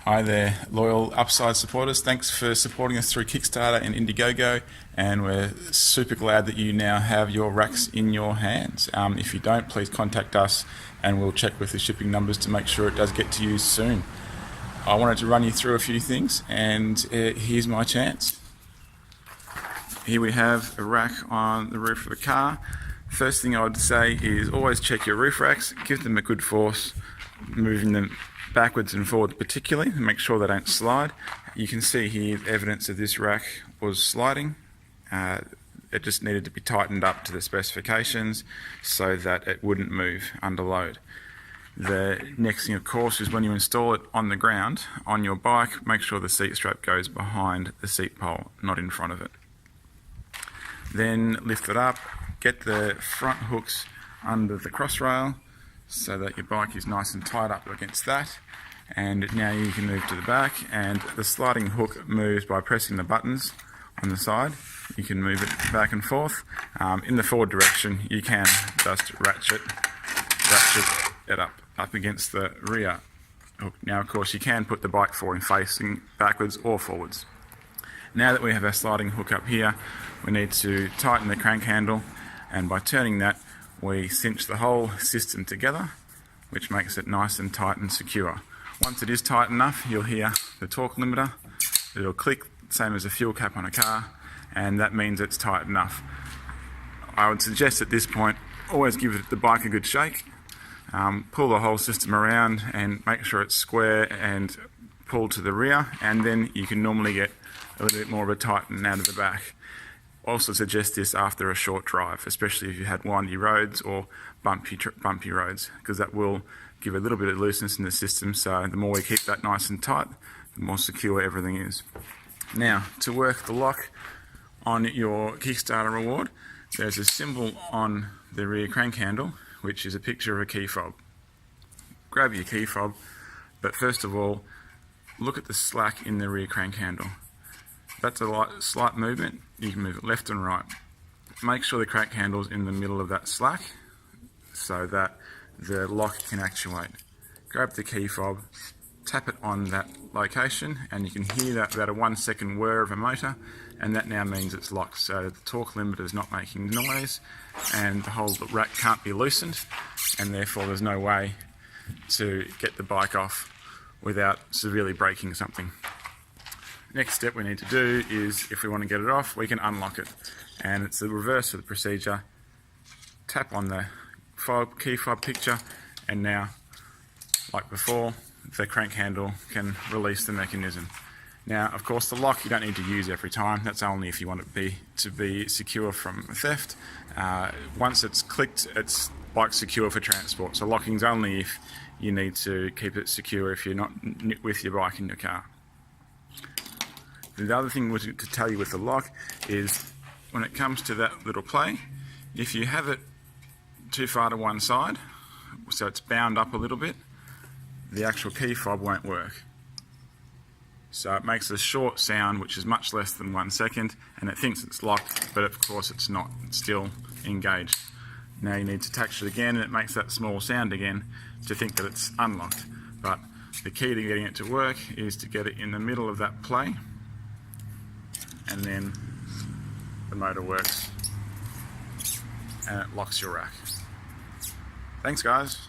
Hi there, loyal Upside supporters. Thanks for supporting us through Kickstarter and Indiegogo, and we're super glad that you now have your racks in your hands. If you don't, please contact us and we'll check with the shipping numbers to make sure it does get to you soon. I wanted to run you through a few things, and here's my chance. Here we have a rack on the roof of a car. First thing I would say is always check your roof racks, give them a good force, moving them backwards and forwards particularly, and make sure they don't slide. You can see here evidence of this rack was sliding. It just needed to be tightened up to the specifications so that it wouldn't move under load. The next thing, of course, is when you install it on the ground on your bike, make sure the seat strap goes behind the seat pole, not in front of it. Then lift it up, get the front hooks under the cross rail so that your bike is nice and tied up against that. And now you can move to the back, and the sliding hook moves by pressing the buttons on the side. You can move it back and forth. In the forward direction, you can just ratchet it up against the rear hook. Now, of course, you can put the bike forward facing backwards or forwards. Now that we have our sliding hook up here, we need to tighten the crank handle, and by turning that, we cinch the whole system together, which makes it nice and tight and secure. Once it is tight enough, you'll hear the torque limiter. It'll click, same as a fuel cap on a car, and that means it's tight enough. I would suggest at this point, always give the bike a good shake. Pull the whole system around and make sure it's square and pull to the rear, and then you can normally get a little bit more of a tighten out of the back. Also suggest this after a short drive, especially if you had windy roads or bumpy roads, because that will give a little bit of looseness in the system. So the more we keep that nice and tight, the more secure everything is. Now, to work the lock on your Kickstarter reward, there's a symbol on the rear crank handle, which is a picture of a key fob. Grab your key fob, but first of all, look at the slack in the rear crank handle. That's a slight movement. You can move it left and right. Make sure the crank handle's in the middle of that slack so that the lock can actuate. Grab the key fob, tap it on that location, and you can hear that about a 1 second whir of a motor, and that now means it's locked. So the torque limiter is not making noise, and the whole rack can't be loosened, and therefore there's no way to get the bike off without severely breaking something. Next step we need to do is, if we want to get it off, we can unlock it, and it's the reverse of the procedure. Tap on the key fob picture, and now, like before, the crank handle can release the mechanism. Now, of course, the lock you don't need to use every time. That's only if you want it to be secure from theft. Once it's clicked, it's bike secure for transport. So locking's only if you need to keep it secure if you're not with your bike in your car. The other thing to tell you with the lock is, when it comes to that little play, if you have it too far to one side, so it's bound up a little bit, the actual key fob won't work. So it makes a short sound, which is much less than 1 second, and it thinks it's locked, but of course it's not. It's still engaged. Now you need to touch it again, and it makes that small sound again to think that it's unlocked. But the key to getting it to work is to get it in the middle of that play, and then the motor works and it locks your rack. Thanks, guys.